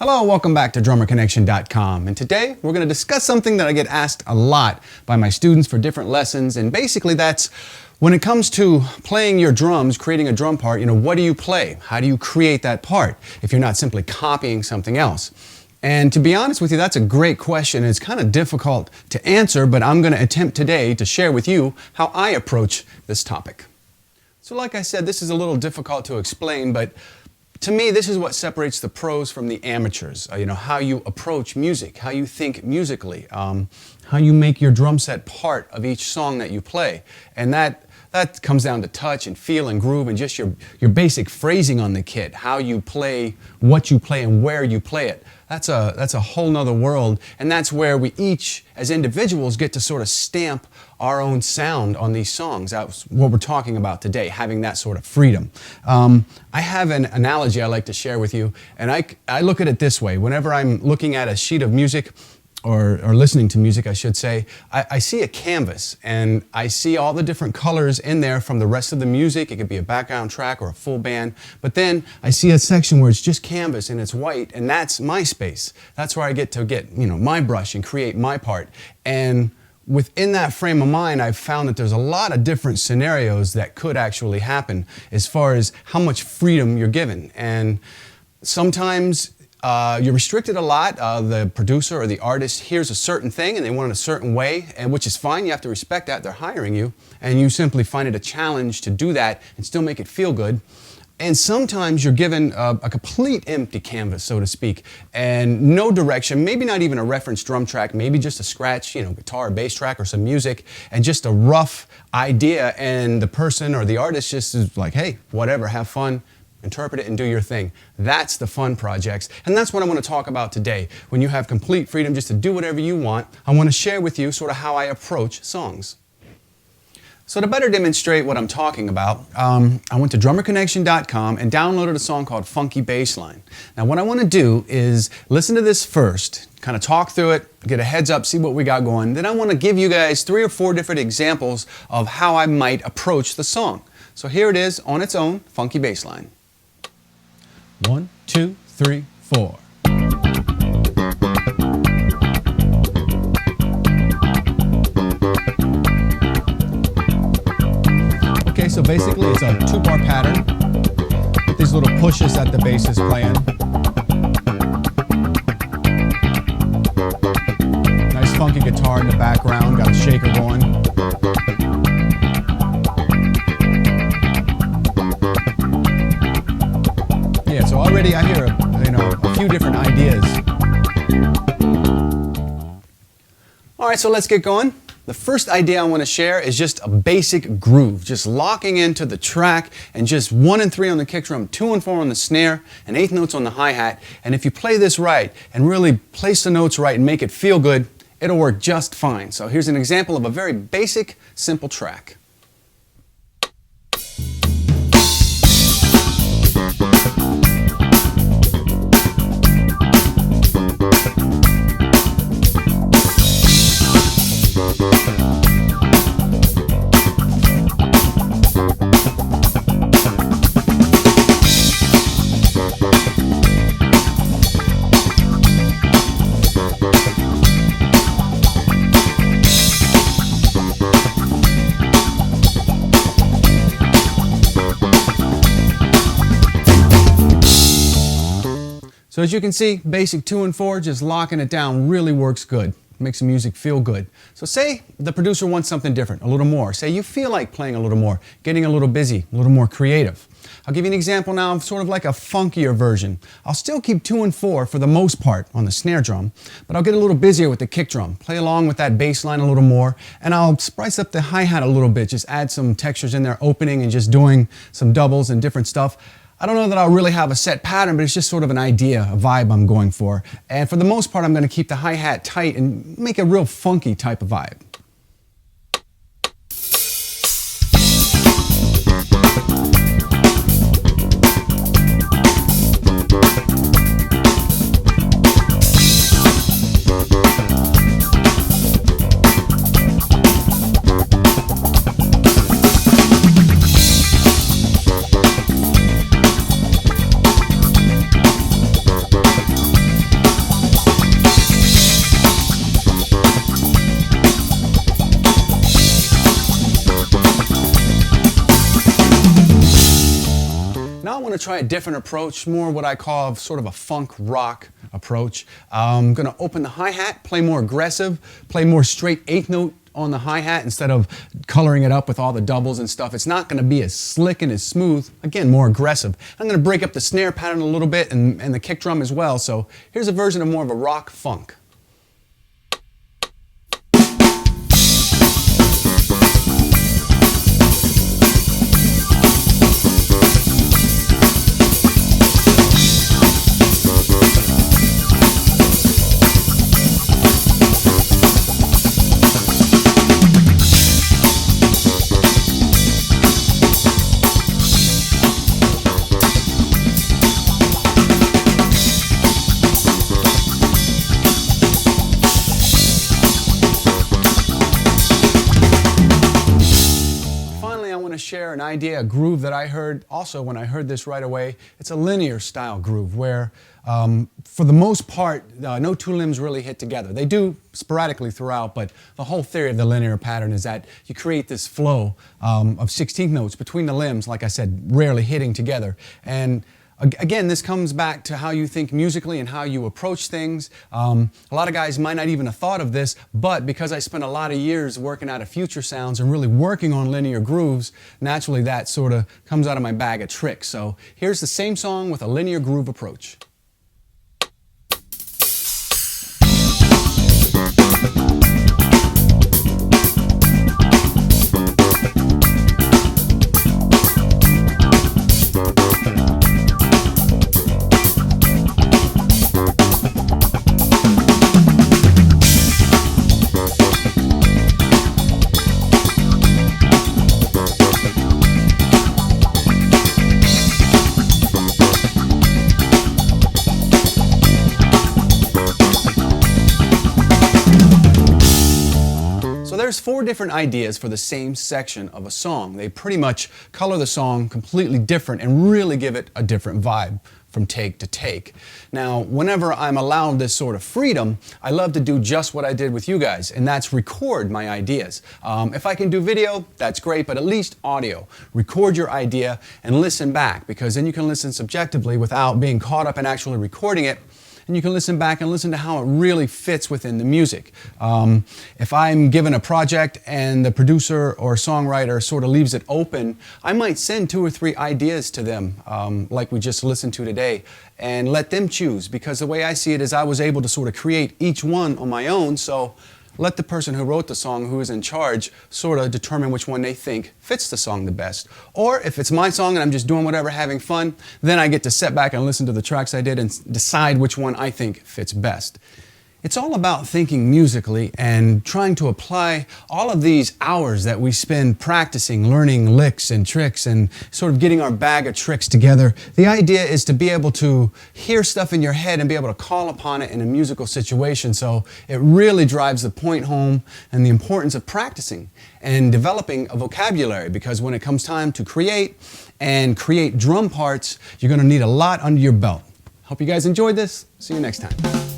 Hello, welcome back to DrummerConnection.com, and today we're going to discuss something that I get asked a lot by my students for different lessons, and basically that's when it comes to playing your drums, creating a drum part, what do you play? How do you create that part if you're not simply copying something else? And to be honest with you, that's a great question. It's kind of difficult to answer, but I'm going to attempt today to share with you how I approach this topic. So like I said, this is a little difficult to explain, but to me, this is what separates the pros from the amateurs. How you approach music, how you think musically, how you make your drum set part of each song that you play. And that comes down to touch and feel and groove and just your basic phrasing on the kit, how you play, what you play, and where you play it. That's a whole nother world, and that's where we each, as individuals, get to sort of stamp our own sound on these songs. That's what we're talking about today, having that sort of freedom. I have an analogy I like to share with you, and I look at it this way. Whenever I'm looking at a sheet of music, or listening to music, I should say, I see a canvas, and I see all the different colors in there from the rest of the music. It could be a background track or a full band, but then I see a section where it's just canvas and it's white, and that's my space. That's where I get to my brush and create my part. And within that frame of mind, I've found that there's a lot of different scenarios that could actually happen as far as how much freedom you're given. And sometimes you're restricted a lot. The producer or the artist hears a certain thing and they want it a certain way, and which is fine. You have to respect that. They're hiring you, and you simply find it a challenge to do that and still make it feel good. And sometimes you're given a complete empty canvas, so to speak, and no direction, maybe not even a reference drum track, maybe just a scratch, guitar or bass track or some music, and just a rough idea, and the person or the artist just is like, hey, whatever, have fun. Interpret it and do your thing. That's the fun projects, and that's what I want to talk about today. When you have complete freedom just to do whatever you want, I want to share with you sort of how I approach songs. So to better demonstrate what I'm talking about, I went to DrummerConnection.com and downloaded a song called Funky Bassline. Now what I want to do is listen to this first, kind of talk through it, get a heads up, see what we got going. Then I want to give you guys 3 or 4 different examples of how I might approach the song. So here it is on its own, Funky Bassline. 1, 2, 3, 4. Okay, so basically it's a 2-bar pattern with these little pushes that the bass is playing. Nice funky guitar in the background, got a shaker going. So already I hear a few different ideas. All right, so let's get going. The first idea I want to share is just a basic groove, just locking into the track and just 1 and 3 on the kick drum, 2 and 4 on the snare, and 1/8 notes on the hi-hat. And if you play this right and really place the notes right and make it feel good, it'll work just fine. So here's an example of a very basic, simple track. So as you can see, basic 2 and 4, just locking it down really works good. Makes the music feel good. So say the producer wants something different, a little more. Say you feel like playing a little more, getting a little busy, a little more creative. I'll give you an example now of sort of like a funkier version. I'll still keep 2 and 4 for the most part on the snare drum, but I'll get a little busier with the kick drum, play along with that bass line a little more, and I'll spice up the hi-hat a little bit, just add some textures in there, opening and just doing some doubles and different stuff. I don't know that I'll really have a set pattern, but it's just sort of an idea, a vibe I'm going for. And for the most part, I'm going to keep the hi-hat tight and make a real funky type of vibe. want to try a different approach, more what I call sort of a funk rock approach. I'm going to open the hi-hat, play more aggressive, play more straight eighth note on the hi-hat instead of coloring it up with all the doubles and stuff. It's not going to be as slick and as smooth. Again, more aggressive. I'm going to break up the snare pattern a little bit and the kick drum as well. So here's a version of more of a rock funk. Share an idea, a groove that I heard also when I heard this right away. It's a linear style groove where for the most part no two limbs really hit together. They do sporadically throughout, but the whole theory of the linear pattern is that you create this flow of 16th notes between the limbs, like I said, rarely hitting together. And again, this comes back to how you think musically and how you approach things. A lot of guys might not even have thought of this, but because I spent a lot of years working out of future sounds and really working on linear grooves, naturally that sort of comes out of my bag of tricks. So here's the same song with a linear groove approach. There's 4 different ideas for the same section of a song. They pretty much color the song completely different and really give it a different vibe from take to take. Now, whenever I'm allowed this sort of freedom, I love to do just what I did with you guys, and that's record my ideas. If I can do video, that's great, but at least audio. Record your idea and listen back, because then you can listen subjectively without being caught up in actually recording it. And you can listen back and listen to how it really fits within the music. If I'm given a project and the producer or songwriter sort of leaves it open, I might send 2 or 3 ideas to them, like we just listened to today, and let them choose, because the way I see it is I was able to sort of create each one on my own, so let the person who wrote the song, who is in charge, sort of determine which one they think fits the song the best. Or if it's my song and I'm just doing whatever, having fun, then I get to sit back and listen to the tracks I did and decide which one I think fits best. It's all about thinking musically and trying to apply all of these hours that we spend practicing, learning licks and tricks and sort of getting our bag of tricks together. The idea is to be able to hear stuff in your head and be able to call upon it in a musical situation. So it really drives the point home and the importance of practicing and developing a vocabulary, because when it comes time to create drum parts, you're going to need a lot under your belt. Hope you guys enjoyed this. See you next time.